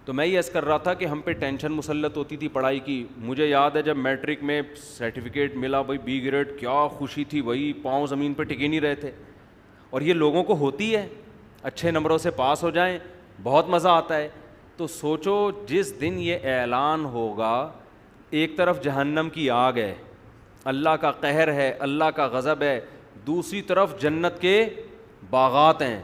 تو میں یہ عرض کر رہا تھا کہ ہم پہ ٹینشن مسلط ہوتی تھی پڑھائی کی. مجھے یاد ہے جب میٹرک میں سرٹیفکیٹ ملا بھائی بی گریڈ, کیا خوشی تھی بھائی, پاؤں زمین پہ ٹک ہی نہیں رہے تھے. اور یہ لوگوں کو ہوتی ہے, اچھے نمبروں سے پاس ہو جائیں بہت مزہ آتا ہے. تو سوچو جس دن یہ اعلان ہوگا, ایک طرف جہنم کی آگ ہے, اللہ کا قہر ہے, اللہ کا غضب ہے, دوسری طرف جنت کے باغات ہیں,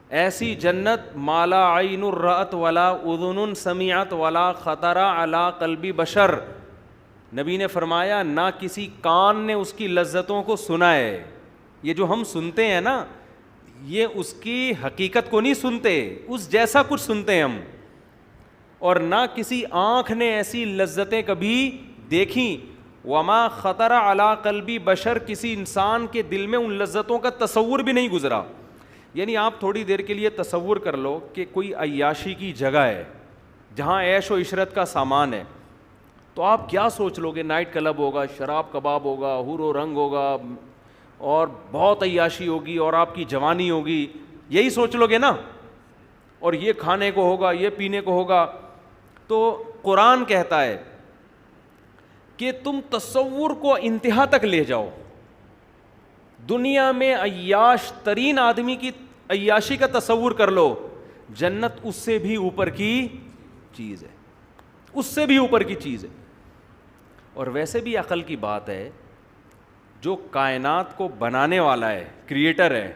ایسی جنت مالا عین رأت ولا اذن سمعت ولا خطر علی قلب بشر. نبی نے فرمایا نہ کسی کان نے اس کی لذتوں کو سنا ہے. یہ جو ہم سنتے ہیں نا, یہ اس کی حقیقت کو نہیں سنتے, اس جیسا کچھ سنتے ہیں ہم. اور نہ کسی آنکھ نے ایسی لذتیں کبھی دیکھیں. وما خطر علی قلب بشر, کسی انسان کے دل میں ان لذتوں کا تصور بھی نہیں گزرا. یعنی آپ تھوڑی دیر کے لیے تصور کر لو کہ کوئی عیاشی کی جگہ ہے جہاں عیش و عشرت کا سامان ہے, تو آپ کیا سوچ لو گے؟ نائٹ کلب ہوگا, شراب کباب ہوگا, حور و رنگ ہوگا, اور بہت عیاشی ہوگی, اور آپ کی جوانی ہوگی, یہی سوچ لو گے نا. اور یہ کھانے کو ہوگا, یہ پینے کو ہوگا. تو قرآن کہتا ہے کہ تم تصور کو انتہا تک لے جاؤ. دنیا میں عیاش ترین آدمی کی عیاشی کا تصور کر لو, جنت اس سے بھی اوپر کی چیز ہے, اس سے بھی اوپر کی چیز ہے. اور ویسے بھی عقل کی بات ہے, جو کائنات کو بنانے والا ہے, کریٹر ہے,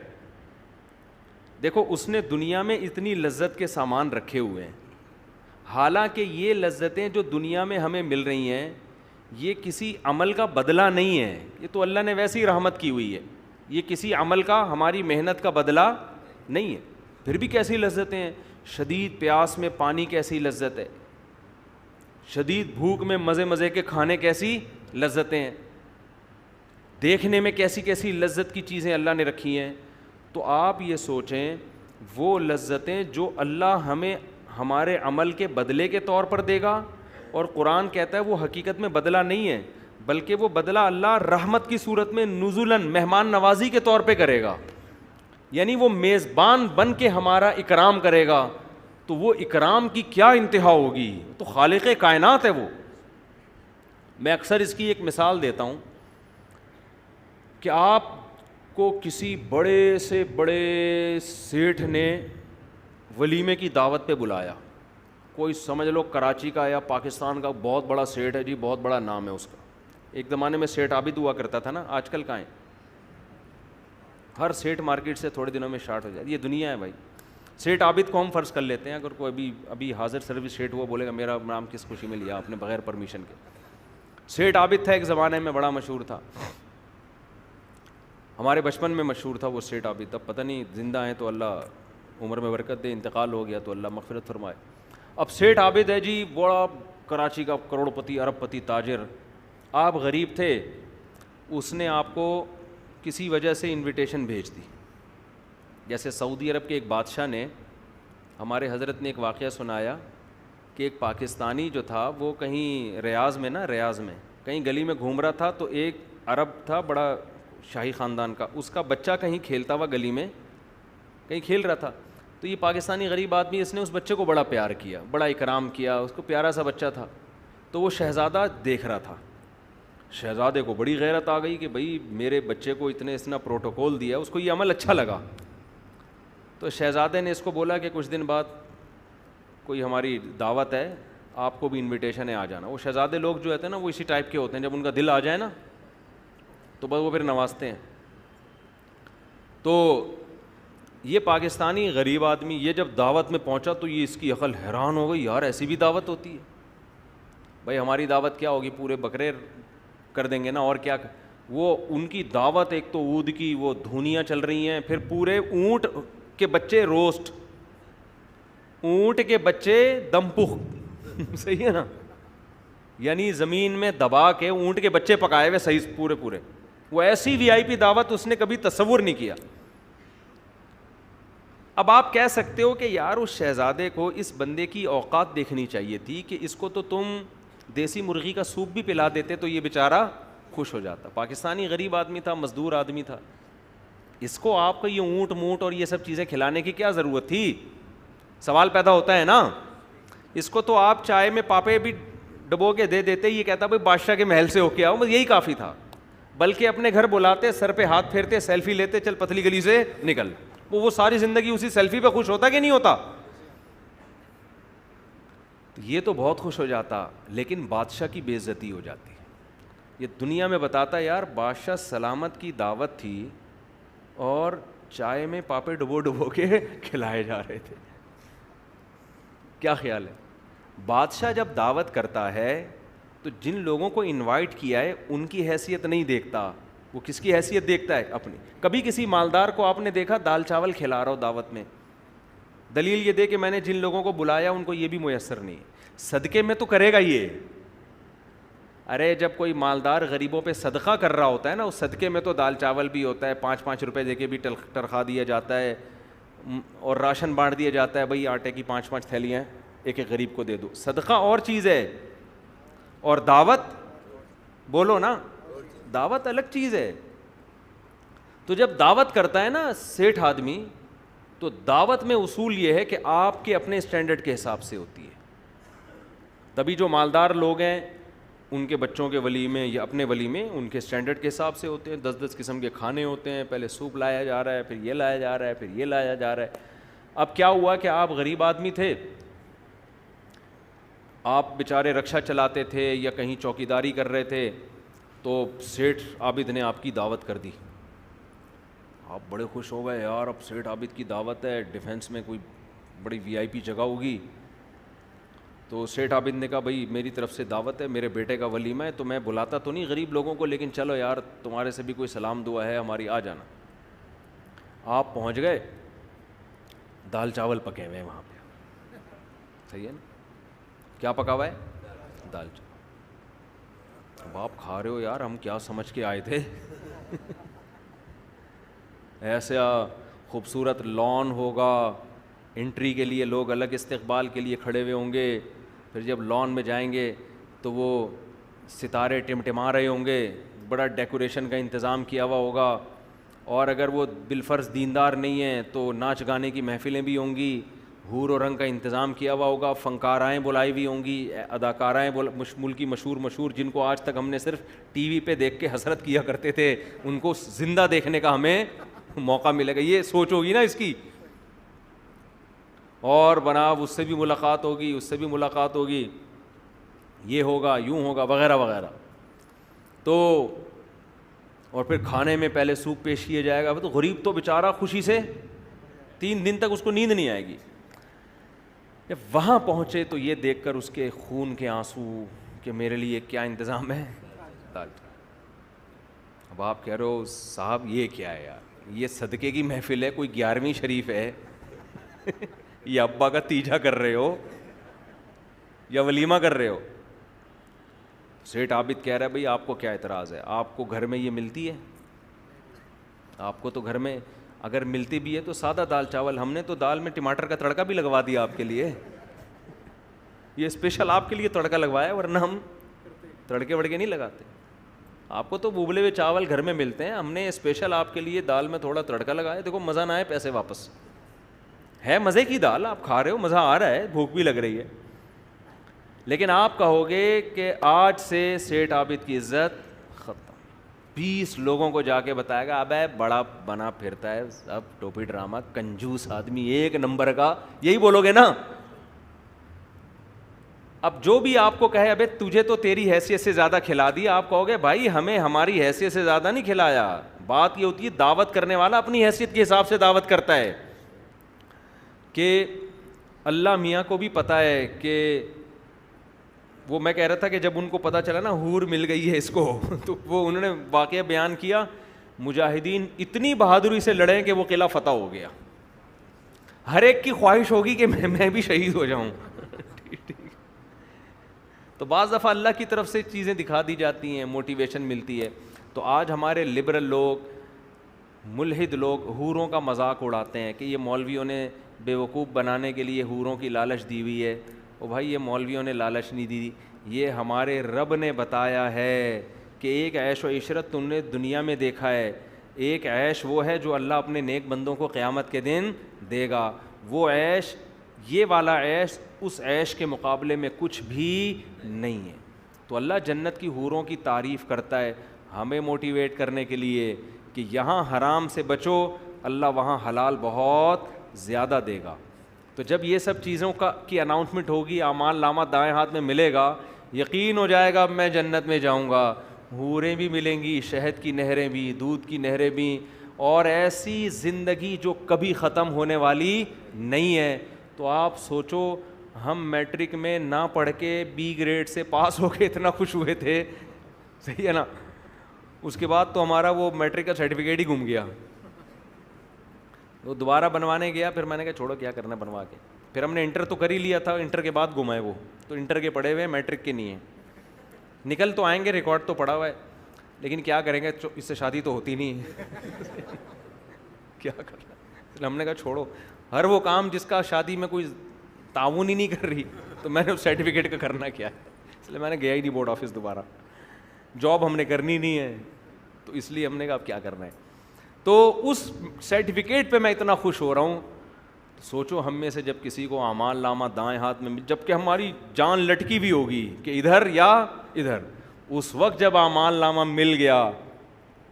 دیکھو اس نے دنیا میں اتنی لذت کے سامان رکھے ہوئے ہیں. حالانکہ یہ لذتیں جو دنیا میں ہمیں مل رہی ہیں یہ کسی عمل کا بدلہ نہیں ہے, یہ تو اللہ نے ویسی رحمت کی ہوئی ہے. یہ کسی عمل کا, ہماری محنت کا بدلہ نہیں ہے. پھر بھی کیسی لذتیں ہیں, شدید پیاس میں پانی کیسی لذت ہے, شدید بھوک میں مزے مزے کے کھانے کیسی لذتیں ہیں, دیکھنے میں کیسی کیسی لذت کی چیزیں اللہ نے رکھی ہیں. تو آپ یہ سوچیں وہ لذتیں جو اللہ ہمیں ہمارے عمل کے بدلے کے طور پر دے گا, اور قرآن کہتا ہے وہ حقیقت میں بدلہ نہیں ہے بلکہ وہ بدلہ اللہ رحمت کی صورت میں نزولاً مہمان نوازی کے طور پہ کرے گا. یعنی وہ میزبان بن کے ہمارا اکرام کرے گا. تو وہ اکرام کی کیا انتہا ہوگی, تو خالق کائنات ہے وہ. میں اکثر اس کی ایک مثال دیتا ہوں کہ آپ کو کسی بڑے سے بڑے سیٹھ نے ولیمے کی دعوت پہ بلایا, کوئی سمجھ لو کراچی کا یا پاکستان کا بہت بڑا سیٹھ ہے جی, بہت بڑا نام ہے اس کا. ایک زمانے میں سیٹھ عابد ہوا کرتا تھا نا, آج کل کہاں ہے, ہر سیٹھ مارکیٹ سے تھوڑے دنوں میں شارٹ ہو جاتی ہے. یہ دنیا ہے بھائی. سیٹھ عابد کو ہم فرض کر لیتے ہیں, اگر کوئی ابھی حاضر سروس سیٹھ ہوا بولے گا میرا نام کس خوشی میں لیا آپ نے بغیر پرمیشن کے. سیٹھ عابد تھا ایک زمانے میں, بڑا مشہور تھا, ہمارے بچپن میں مشہور تھا وہ سیٹھ عابد. اب پتہ نہیں زندہ ہیں تو اللہ عمر میں برکت دے, انتقال ہو گیا تو اللہ مغفرت فرمائے. اب سیٹھ عابد ہے جی, بڑا کراچی کا کروڑ پتی ارب پتی تاجر. آپ غریب تھے, اس نے آپ کو کسی وجہ سے انویٹیشن بھیج دی. جیسے سعودی عرب کے ایک بادشاہ نے, ہمارے حضرت نے ایک واقعہ سنایا کہ ایک پاکستانی جو تھا وہ کہیں ریاض میں کہیں گلی میں گھوم رہا تھا, تو ایک عرب تھا بڑا شاہی خاندان کا, اس کا بچہ کہیں کھیلتا ہوا گلی میں کہیں کھیل رہا تھا. تو یہ پاکستانی غریب آدمی, اس نے اس بچے کو بڑا پیار کیا, بڑا اکرام کیا, اس کو پیارا سا بچہ تھا. تو وہ شہزادہ دیکھ رہا تھا. شہزادے کو بڑی غیرت آ گئی کہ بھئی میرے بچے کو اتنا پروٹوکول دیا, اس کو یہ عمل اچھا لگا. تو شہزادے نے اس کو بولا کہ کچھ دن بعد کوئی ہماری دعوت ہے, آپ کو بھی انویٹیشن ہے, آ جانا. وہ شہزادے لوگ جو ہوتے ہیں نا وہ اسی ٹائپ کے ہوتے ہیں, جب ان کا دل آ جائے نا تو بس وہ پھر نوازتے ہیں. تو یہ پاکستانی غریب آدمی یہ جب دعوت میں پہنچا تو یہ اس کی عقل حیران ہو گئی, یار ایسی بھی دعوت ہوتی ہے. بھائی ہماری دعوت کیا ہوگی, پورے بکرے کر دیں گے نا, اور کیا. وہ ان کی دعوت ایک تو عود کی وہ دھونیاں چل رہی ہیں, پھر پورے اونٹ کے بچے روسٹ, اونٹ کے بچے دمپخ صحیح ہے نا, یعنی زمین میں دبا کے اونٹ کے بچے پکائے ہوئے صحیح پورے. وہ ایسی وی آئی پی دعوت اس نے کبھی تصور نہیں کیا. اب آپ کہہ سکتے ہو کہ یار اس شہزادے کو اس بندے کی اوقات دیکھنی چاہیے تھی کہ اس کو تو تم دیسی مرغی کا سوپ بھی پلا دیتے تو یہ بیچارہ خوش ہو جاتا. پاکستانی غریب آدمی تھا, مزدور آدمی تھا, اس کو آپ کو یہ اونٹ مونٹ اور یہ سب چیزیں کھلانے کی کیا ضرورت تھی. سوال پیدا ہوتا ہے نا. اس کو تو آپ چائے میں پاپے بھی ڈبو کے دے دیتے, یہ کہتا بھائی بادشاہ کے محل سے ہو کے آؤ, بس یہی کافی تھا. بلکہ اپنے گھر بلاتے, سر پہ ہاتھ پھیرتے, سیلفی لیتے, چل پتلی گلی سے نکل. وہ ساری زندگی اسی سیلفی پہ خوش ہوتا کہ نہیں ہوتا؟ یہ تو بہت خوش ہو جاتا, لیکن بادشاہ کی بے عزتی ہو جاتی. یہ دنیا میں بتاتا یار بادشاہ سلامت کی دعوت تھی اور چائے میں پاپے ڈبو ڈبو کے کھلائے جا رہے تھے. کیا خیال ہے؟ بادشاہ جب دعوت کرتا ہے تو جن لوگوں کو انوائٹ کیا ہے ان کی حیثیت نہیں دیکھتا, وہ کس کی حیثیت دیکھتا ہے؟ اپنی. کبھی کسی مالدار کو آپ نے دیکھا دال چاول کھلا رہا ہو دعوت میں؟ دلیل یہ دے کہ میں نے جن لوگوں کو بلایا ان کو یہ بھی میسر نہیں. صدقے میں تو کرے گا یہ. ارے جب کوئی مالدار غریبوں پہ صدقہ کر رہا ہوتا ہے نا, اس صدقے میں تو دال چاول بھی ہوتا ہے, 5-5 روپے دے کے بھی ٹرخا دیا جاتا ہے, اور راشن بانٹ دیا جاتا ہے, بھائی آٹے کی 5-5 تھیلیاں ایک ایک غریب کو دے دو. صدقہ اور چیز ہے, اور دعوت بولو نا, دعوت الگ چیز ہے. تو جب دعوت کرتا ہے نا سیٹھ آدمی, تو دعوت میں اصول یہ ہے کہ آپ کے اپنے اسٹینڈرڈ کے حساب سے ہوتی ہے. تبھی جو مالدار لوگ ہیں ان کے بچوں کے ولیمے یا اپنے ولیمے ان کے اسٹینڈرڈ کے حساب سے ہوتے ہیں. 10 قسم کے کھانے ہوتے ہیں, پہلے سوپ لایا جا رہا ہے, پھر یہ لایا جا رہا ہے, پھر یہ لایا جا رہا ہے. اب کیا ہوا کہ آپ غریب آدمی تھے, آپ بیچارے رکشا چلاتے تھے یا کہیں چوکیداری کر رہے تھے, تو سیٹھ عابد نے آپ کی دعوت کر دی. آپ بڑے خوش ہو گئے, یار اب سیٹھ عابد کی دعوت ہے, ڈیفینس میں کوئی بڑی VIP جگہ ہوگی. تو سیٹھ عابد نے کہا بھائی میری طرف سے دعوت ہے, میرے بیٹے کا ولیمہ ہے, تو میں بلاتا تو نہیں غریب لوگوں کو, لیکن چلو یار تمہارے سے بھی کوئی سلام دعا ہے ہماری, آ جانا. آپ پہنچ گئے, دال چاول پکے ہوئے ہیں وہاں پہ, صحیح ہے نا؟ کیا پکا ہوا ہے؟ دال چاول. اب آپ کھا رہے ہو, یار ہم کیا سمجھ کے آئے تھے. ایسا خوبصورت لان ہوگا, انٹری کے لیے لوگ الگ استقبال کے لیے کھڑے ہوئے ہوں گے, پھر جب لان میں جائیں گے تو وہ ستارے ٹمٹما رہے ہوں گے, بڑا ڈیکوریشن کا انتظام کیا ہوا ہوگا, اور اگر وہ بالفرض دیندار نہیں ہیں تو ناچ گانے کی محفلیں بھی ہوں گی, حور و رنگ کا انتظام کیا ہوا ہوگا, فنکارائیں بلائی ہوئی ہوں گی, اداکارائیں ملک کی مشہور جن کو آج تک ہم نے صرف ٹی وی پہ دیکھ کے حسرت کیا کرتے تھے, ان کو زندہ دیکھنے کا ہمیں موقع ملے گا. یہ سوچ ہوگی نا اس کی. اور بناب اس سے بھی ملاقات ہوگی, اس سے بھی ملاقات ہوگی, یہ ہوگا, یوں ہوگا, وغیرہ وغیرہ. تو اور پھر کھانے میں پہلے سوپ پیش کیا جائے گا. تو غریب تو بیچارہ خوشی سے 3 دن تک اس کو نیند نہیں آئے گی. جب وہاں پہنچے تو یہ دیکھ کر اس کے خون کے آنسو کہ میرے لیے کیا انتظام ہے, دال. اب آپ کہہ رہے ہو صاحب یہ کیا ہے یار, یہ صدقے کی محفل ہے, کوئی 11ویں شریف ہے, یا ابا کا تیجا کر رہے ہو یا ولیمہ کر رہے ہو؟ سیٹھ عابد کہہ رہا ہے بھائی آپ کو کیا اعتراض ہے, آپ کو گھر میں یہ ملتی ہے, آپ کو تو گھر میں اگر ملتی بھی ہے تو سادہ دال چاول, ہم نے تو دال میں ٹماٹر کا تڑکا بھی لگوا دیا آپ کے لیے, یہ اسپیشل آپ کے لیے تڑکا لگوایا, ورنہ ہم تڑکے وڑکے نہیں لگاتے. آپ کو تو ابلے ہوئے چاول گھر میں ملتے ہیں, ہم نے اسپیشل آپ کے لیے دال میں تھوڑا تڑکا لگایا. دیکھو مزہ نہ آئے پیسے واپس, ہے مزے کی دال, آپ کھا رہے ہو, مزہ آ رہا ہے, بھوک بھی لگ رہی ہے, لیکن آپ کہو گے کہ آج سے سیٹھ عابد کی عزت ختم. 20 لوگوں کو جا کے بتائے گا اب بڑا بنا پھرتا ہے, اب ٹوپی ڈرامہ, کنجوس آدمی, 1 نمبر کا, یہی بولو گے نا. اب جو بھی آپ کو کہے ابے تجھے تو تیری حیثیت سے زیادہ کھلا دیا, آپ کہو گے بھائی ہمیں ہماری حیثیت سے زیادہ نہیں کھلایا. بات یہ ہوتی ہے دعوت کرنے والا اپنی حیثیت کے حساب سے دعوت کرتا ہے, کہ اللہ میاں کو بھی پتہ ہے کہ وہ, میں کہہ رہا تھا کہ جب ان کو پتہ چلا نا حور مل گئی ہے اس کو, تو وہ انہوں نے واقعہ بیان کیا, مجاہدین اتنی بہادری سے لڑے کہ وہ قلعہ فتح ہو گیا. ہر ایک کی خواہش ہوگی کہ میں بھی شہید ہو جاؤں. تو بعض دفعہ اللہ کی طرف سے چیزیں دکھا دی جاتی ہیں, موٹیویشن ملتی ہے. تو آج ہمارے لبرل لوگ, ملحد لوگ حوروں کا مذاق اڑاتے ہیں کہ یہ مولویوں نے بیوقوف بنانے کے لیے حوروں کی لالچ دی ہوئی ہے. او بھائی یہ مولویوں نے لالچ نہیں دی, یہ ہمارے رب نے بتایا ہے کہ ایک عیش و عشرت تم نے دنیا میں دیکھا ہے, ایک عیش وہ ہے جو اللہ اپنے نیک بندوں کو قیامت کے دن دے گا. وہ عیش یہ والا عیش اس عیش کے مقابلے میں کچھ بھی نہیں ہے. تو اللہ جنت کی حوروں کی تعریف کرتا ہے ہمیں موٹیویٹ کرنے کے لیے کہ یہاں حرام سے بچو, اللہ وہاں حلال بہت زیادہ دے گا. تو جب یہ سب چیزوں کی اناؤنسمنٹ ہوگی, اعمال نامہ دائیں ہاتھ میں ملے گا, یقین ہو جائے گا اب میں جنت میں جاؤں گا. حوریں بھی ملیں گی, شہد کی نہریں بھی, دودھ کی نہریں بھی, اور ایسی زندگی جو کبھی ختم ہونے والی نہیں ہے. تو آپ سوچو ہم میٹرک میں نہ پڑھ کے بی گریڈ سے پاس ہو کے اتنا خوش ہوئے تھے, صحیح ہے نا, اس کے بعد تو ہمارا وہ میٹرک کا سرٹیفکیٹ ہی گم گیا. وہ دوبارہ بنوانے گیا, پھر میں نے کہا چھوڑو کیا کرنا بنوا کے. پھر ہم نے انٹر تو کر ہی لیا تھا, انٹر کے بعد گمائے وہ, تو انٹر کے پڑھے ہوئے میٹرک کے نہیں ہیں. نکل تو آئیں گے, ریکارڈ تو پڑا ہوا ہے, لیکن کیا کریں گے, اس سے شادی تو ہوتی نہیں ہے. کیا کرنا, ہم نے کہا چھوڑو, ہر وہ کام جس کا شادی میں کوئی تعاون ہی نہیں کر رہی, تو میں نے اس سرٹیفکیٹ کا کرنا کیا ہے, اس لیے میں نے گیا ہی نہیں بورڈ آفس دوبارہ. جاب ہم نے کرنی نہیں ہے, تو اس لیے ہم نے کہا اب کیا کرنا ہے. تو اس سرٹیفکیٹ پہ میں اتنا خوش ہو رہا ہوں. سوچو ہم میں سے جب کسی کو اعمال نامہ دائیں ہاتھ میں, جب کہ ہماری جان لٹکی بھی ہوگی کہ ادھر یا ادھر, اس وقت جب اعمال نامہ مل گیا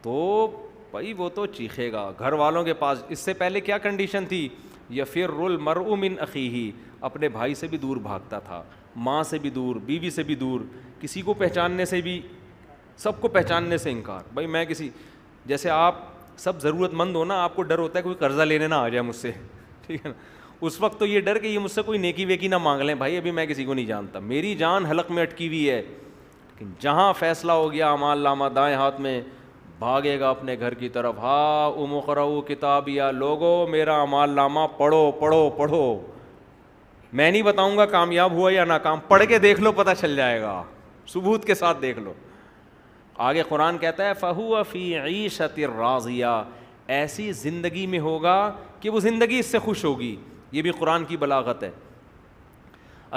تو بھائی وہ تو چیخے گا گھر والوں کے پاس. اس سے پہلے کیا کنڈیشن تھی, یفر المرء من اخیہ, اپنے بھائی سے بھی دور بھاگتا تھا, ماں سے بھی دور, بیوی سے بھی دور, کسی کو پہچاننے سے بھی, سب کو پہچاننے سے انکار. بھائی میں کسی, جیسے آپ سب ضرورت مند ہو نا, آپ کو ڈر ہوتا ہے کوئی قرضہ لینے نہ آ جائے مجھ سے, ٹھیک ہے نا, اس وقت تو یہ ڈر کہ یہ مجھ سے کوئی نیکی ویکی نہ مانگ لیں. بھائی ابھی میں کسی کو نہیں جانتا, میری جان حلق میں اٹکی ہوئی ہے. لیکن جہاں فیصلہ ہو گیا اعمال نامہ دائیں ہاتھ میں, بھاگے گا اپنے گھر کی طرف. ہاں اقرؤ کتابیہ, لوگو میرا اعمال نامہ پڑھو پڑھو پڑھو. میں نہیں بتاؤں گا کامیاب ہوا یا ناکام, پڑھ کے دیکھ لو پتہ چل جائے گا, ثبوت کے ساتھ دیکھ لو. آگے قرآن کہتا ہے فَهُوَ فِي عِيشَةٍ رَاضِيَةٍ, ایسی زندگی میں ہوگا کہ وہ زندگی اس سے خوش ہوگی. یہ بھی قرآن کی بلاغت ہے.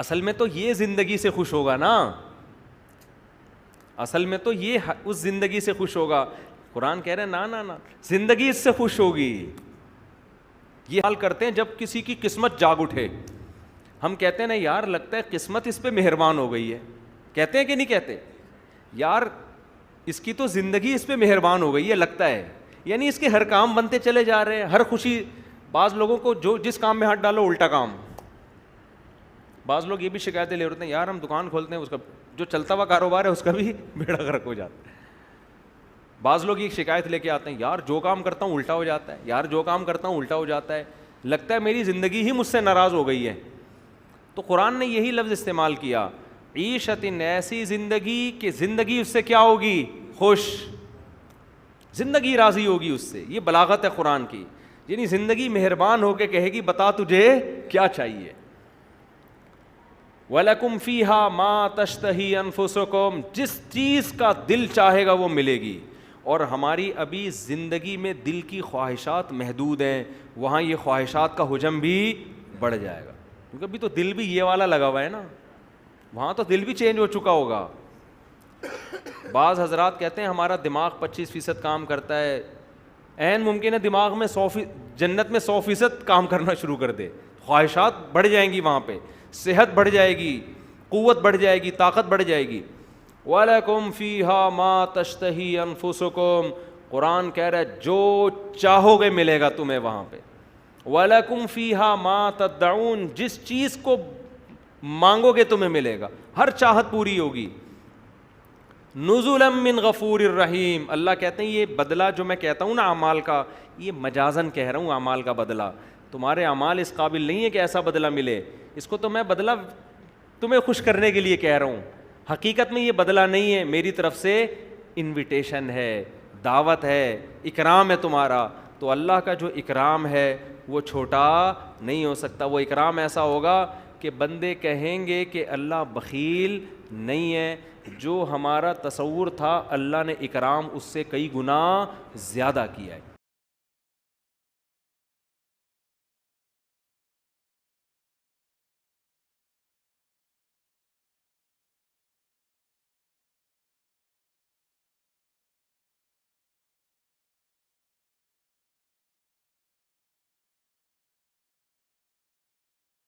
اصل میں تو یہ زندگی سے خوش ہوگا نا, اصل میں تو یہ اس زندگی سے خوش ہوگا. قرآن کہہ رہے ہیں نا نا نا, زندگی اس سے خوش ہوگی. یہ حال کرتے ہیں جب کسی کی قسمت جاگ اٹھے, ہم کہتے ہیں نا یار لگتا ہے قسمت اس پہ مہربان ہو گئی ہے, کہتے ہیں کہ نہیں کہتے, یار اس کی تو زندگی اس پہ مہربان ہو گئی ہے لگتا ہے, یعنی اس کے ہر کام بنتے چلے جا رہے ہیں, ہر خوشی. بعض لوگوں کو جو جس کام میں ہاتھ ڈالو الٹا کام. بعض لوگ یہ بھی شکایتیں لے رہے ہیں یار ہم دکان کھولتے ہیں, اس کا جو چلتا ہوا کاروبار ہے اس کا بھی بیڑا غرق ہو جاتا ہے. بعض لوگ یہ شکایت لے کے آتے ہیں یار جو کام کرتا ہوں الٹا ہو جاتا ہے, یار جو کام کرتا ہوں الٹا ہو جاتا ہے, لگتا ہے میری زندگی ہی مجھ سے ناراض ہو گئی ہے. تو قرآن نے یہی لفظ استعمال کیا, عیشت, ایسی زندگی کہ زندگی اس سے کیا ہوگی, خوش, زندگی راضی ہوگی اس سے. یہ بلاغت ہے قرآن کی, یعنی زندگی مہربان ہو کے کہے گی بتا تجھے کیا چاہیے. وَلَكُمْ فِيهَا مَا تَشْتَهِي أَنفُسُكُمْ, جس چیز کا دل چاہے گا وہ ملے گی. اور ہماری ابھی زندگی میں دل کی خواہشات محدود ہیں, وہاں یہ خواہشات کا حجم بھی بڑھ جائے گا, کیونکہ ابھی تو دل بھی یہ والا لگا ہوا ہے نا, وہاں تو دل بھی چینج ہو چکا ہوگا. بعض حضرات کہتے ہیں ہمارا دماغ 25% کام کرتا ہے, عین ممکن ہے دماغ میں 100%, جنت میں 100% کام کرنا شروع کر دے. خواہشات بڑھ جائیں گی وہاں پہ, صحت بڑھ جائے گی, قوت بڑھ جائے گی, طاقت بڑھ جائے گی. وَلَكُمْ فِيهَا مَا تَشْتَهِي أَنفُسُكُمْ, قرآن کہہ رہا ہے جو چاہو گے ملے گا تمہیں وہاں پہ. وَلَكُمْ فِيهَا مَا تَدَّعُونَ, جس چیز کو مانگو گے تمہیں ملے گا, ہر چاہت پوری ہوگی. نُزُلًا مِّن غَفُورٍ رَحِيمٍ, اللہ کہتے ہیں یہ بدلہ جو میں کہتا ہوں نا اعمال کا, یہ مجازن کہہ رہا ہوں اعمال کا بدلہ. تمہارے اعمال اس قابل نہیں ہے کہ ایسا بدلہ ملے, اس کو تو میں بدلہ تمہیں خوش کرنے کے لیے کہہ رہا ہوں. حقیقت میں یہ بدلہ نہیں ہے, میری طرف سے انویٹیشن ہے, دعوت ہے, اکرام ہے تمہارا. تو اللہ کا جو اکرام ہے وہ چھوٹا نہیں ہو سکتا. وہ اکرام ایسا ہوگا کہ بندے کہیں گے کہ اللہ بخیل نہیں ہے, جو ہمارا تصور تھا اللہ نے اکرام اس سے کئی گنا زیادہ کیا ہے.